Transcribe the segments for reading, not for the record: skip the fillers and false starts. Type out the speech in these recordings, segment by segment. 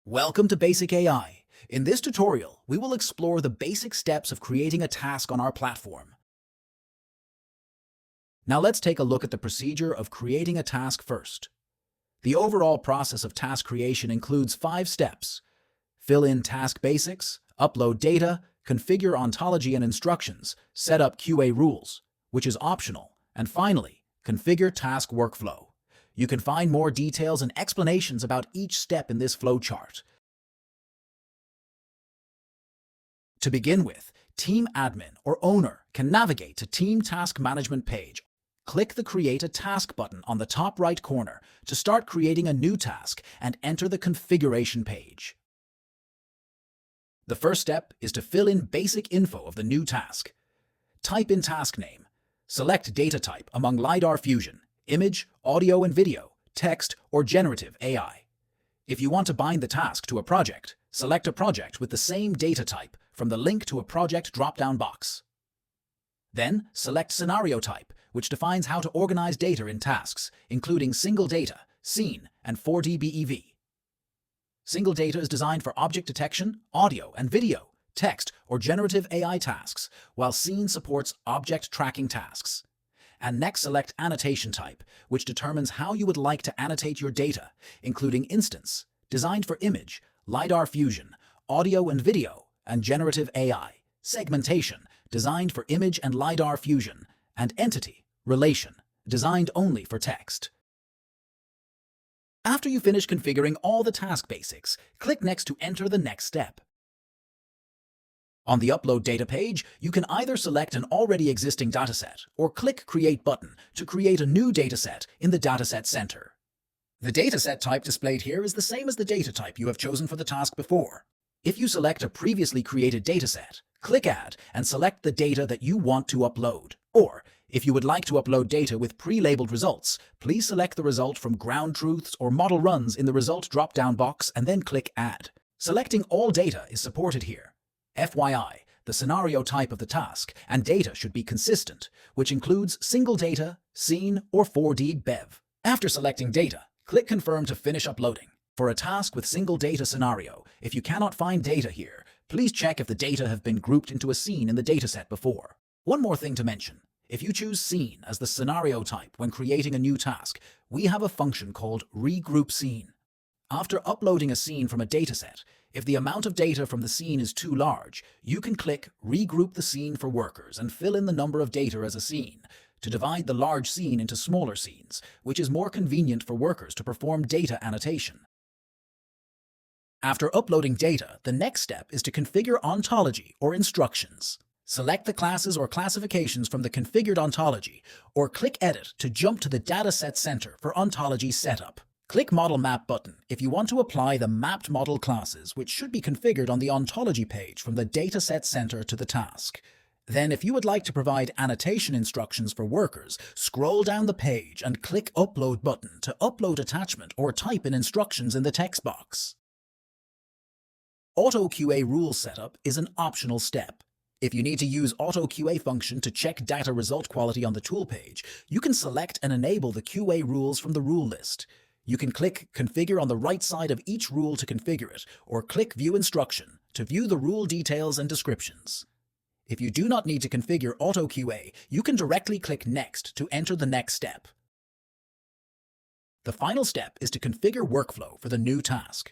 Welcome to Basic AI. In this tutorial, we will explore the basic steps of creating a task on our platform. Now let's take a look at the procedure of creating a task first. The overall process of task creation includes 5 steps. Fill in task basics, upload data, configure ontology and instructions, set up QA rules, which is optional, and finally, configure task workflow. You can find more details and explanations about each step in this flowchart. To begin with, Team Admin or Owner can navigate to Team Task Management page. Click the Create a Task button on the top right corner to start creating a new task and enter the configuration page. The first step is to fill in basic info of the new task. Type in task name. Select data type among LiDAR Fusion, image, audio and video, text, or generative AI. If you want to bind the task to a project, select a project with the same data type from the Link to a Project drop-down box. Then, select Scenario Type, which defines how to organize data in tasks, including single data, scene, and 4D BEV. Single data is designed for object detection, audio and video, text, or generative AI tasks, while scene supports object tracking tasks. And next select Annotation Type, which determines how you would like to annotate your data, including instance, designed for image, LiDAR Fusion, audio and video, and generative AI, segmentation, designed for image and LiDAR Fusion, and entity, relation, designed only for text. After you finish configuring all the task basics, click Next to enter the next step. On the Upload Data page, you can either select an already existing dataset or click Create button to create a new dataset in the Dataset Center. The dataset type displayed here is the same as the data type you have chosen for the task before. If you select a previously created dataset, click Add and select the data that you want to upload. Or, if you would like to upload data with pre-labeled results, please select the result from Ground Truths or Model Runs in the Result drop-down box and then click Add. Selecting all data is supported here. FYI, the scenario type of the task and data should be consistent, which includes single data, scene, or 4D BEV. After selecting data, click Confirm to finish uploading. For a task with single data scenario, if you cannot find data here, please check if the data have been grouped into a scene in the dataset before. One more thing to mention. If you choose Scene as the scenario type when creating a new task, we have a function called Regroup Scene. After uploading a scene from a dataset, if the amount of data from the scene is too large, you can click Regroup the Scene for Workers and fill in the number of data as a scene to divide the large scene into smaller scenes, which is more convenient for workers to perform data annotation. After uploading data, the next step is to configure ontology or instructions. Select the classes or classifications from the configured ontology, or click Edit to jump to the Dataset Center for ontology setup. Click Model Map button if you want to apply the mapped model classes, which should be configured on the ontology page from the Dataset Center to the task. Then, if you would like to provide annotation instructions for workers, scroll down the page and click Upload button to upload attachment or type in instructions in the text box. Auto QA Rules setup is an optional step. If you need to use Auto QA function to check data result quality on the tool page, you can select and enable the QA rules from the rule list. You can click Configure on the right side of each rule to configure it, or click View Instruction to view the rule details and descriptions. If you do not need to configure Auto QA, you can directly click Next to enter the next step. The final step is to configure workflow for the new task.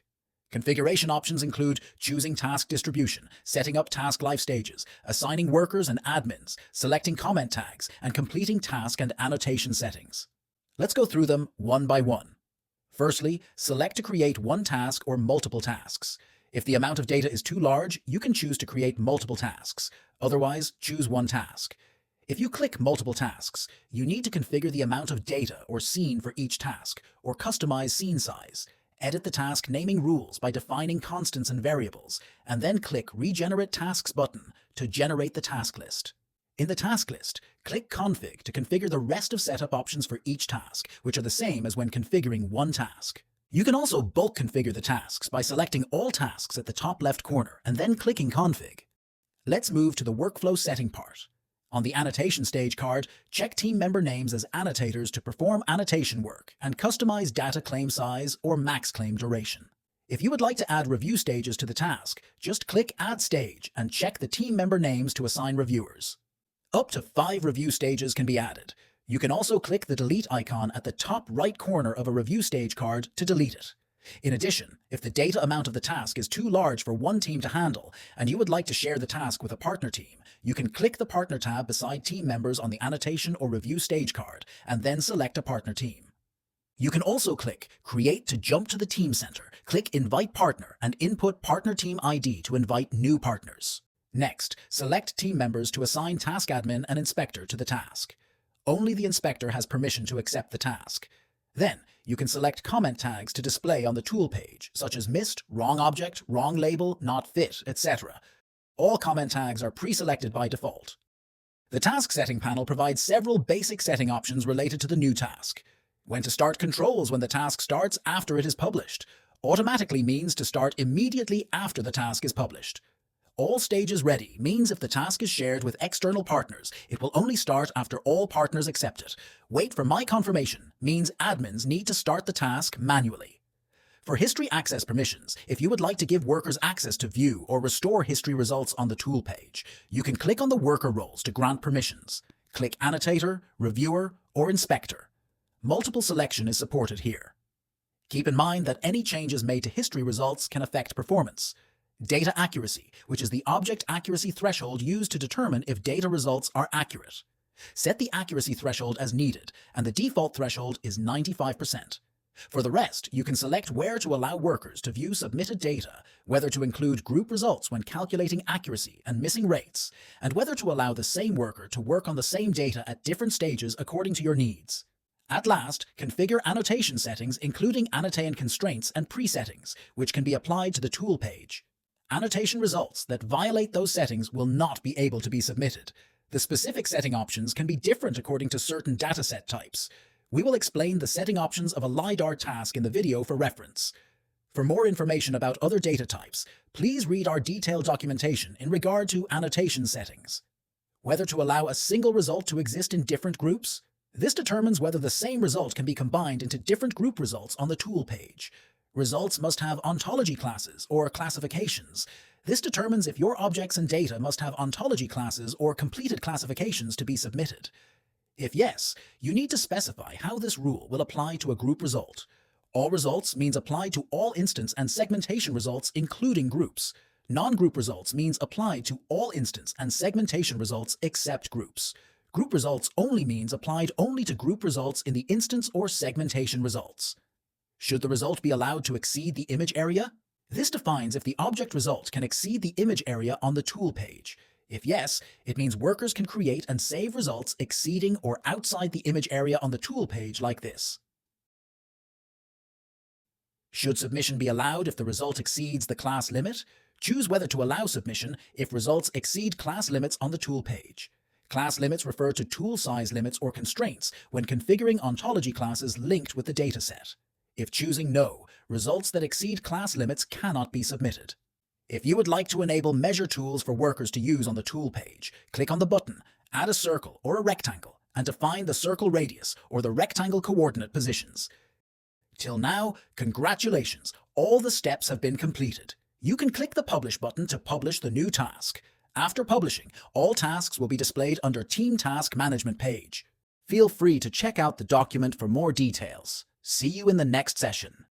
Configuration options include choosing task distribution, setting up task life stages, assigning workers and admins, selecting comment tags, and completing task and annotation settings. Let's go through them one by one. Firstly, select to create one task or multiple tasks. If the amount of data is too large, you can choose to create multiple tasks. Otherwise, choose one task. If you click multiple tasks, you need to configure the amount of data or scene for each task, or customize scene size. Edit the task naming rules by defining constants and variables, and then click Regenerate Tasks button to generate the task list. In the task list, click Config to configure the rest of setup options for each task, which are the same as when configuring one task. You can also bulk configure the tasks by selecting all tasks at the top left corner and then clicking Config. Let's move to the workflow setting part. On the annotation stage card, check team member names as annotators to perform annotation work and customize data claim size or max claim duration. If you would like to add review stages to the task, just click Add Stage and check the team member names to assign reviewers. Up to 5 review stages can be added. You can also click the delete icon at the top right corner of a review stage card to delete it. In addition, if the data amount of the task is too large for one team to handle and you would like to share the task with a partner team, you can click the Partner tab beside team members on the Annotation or Review stage card and then select a partner team. You can also click Create to jump to the Team Center, click Invite Partner and input Partner Team ID to invite new partners. Next, select team members to assign Task Admin and Inspector to the task. Only the inspector has permission to accept the task. Then, you can select comment tags to display on the tool page, such as missed, wrong object, wrong label, not fit, etc. All comment tags are pre-selected by default. The Task Setting panel provides several basic setting options related to the new task. When to start controls when the task starts after it is published. Automatically means to start immediately after the task is published. All stages ready means if the task is shared with external partners, it will only start after all partners accept it. Wait for my confirmation means admins need to start the task manually. For history access permissions, if you would like to give workers access to view or restore history results on the tool page, you can click on the worker roles to grant permissions. Click Annotator, Reviewer, or Inspector. Multiple selection is supported here. Keep in mind that any changes made to history results can affect performance. Data accuracy, which is the object accuracy threshold used to determine if data results are accurate. Set the accuracy threshold as needed, and the default threshold is 95%. For the rest, you can select where to allow workers to view submitted data, whether to include group results when calculating accuracy and missing rates, and whether to allow the same worker to work on the same data at different stages according to your needs. At last, configure annotation settings including annotation constraints and presettings, which can be applied to the tool page. Annotation results that violate those settings will not be able to be submitted. The specific setting options can be different according to certain dataset types. We will explain the setting options of a LiDAR task in the video for reference. For more information about other data types, please read our detailed documentation in regard to annotation settings. Whether to allow a single result to exist in different groups. This determines whether the same result can be combined into different group results on the tool page. Results must have ontology classes or classifications. This determines if your objects and data must have ontology classes or completed classifications to be submitted. If yes, you need to specify how this rule will apply to a group result. All results means apply to all instance and segmentation results including groups. Non-group results means apply to all instance and segmentation results except groups. Group results only means applied only to group results in the instance or segmentation results. Should the result be allowed to exceed the image area? This defines if the object result can exceed the image area on the tool page. If yes, it means workers can create and save results exceeding or outside the image area on the tool page like this. Should submission be allowed if the result exceeds the class limit? Choose whether to allow submission if results exceed class limits on the tool page. Class limits refer to tool size limits or constraints when configuring ontology classes linked with the dataset. If choosing no, results that exceed class limits cannot be submitted. If you would like to enable measure tools for workers to use on the tool page, click on the button, add a circle or a rectangle, and define the circle radius or the rectangle coordinate positions. Till now, congratulations, all the steps have been completed. You can click the Publish button to publish the new task. After publishing, all tasks will be displayed under Team Task Management page. Feel free to check out the document for more details. See you in the next session.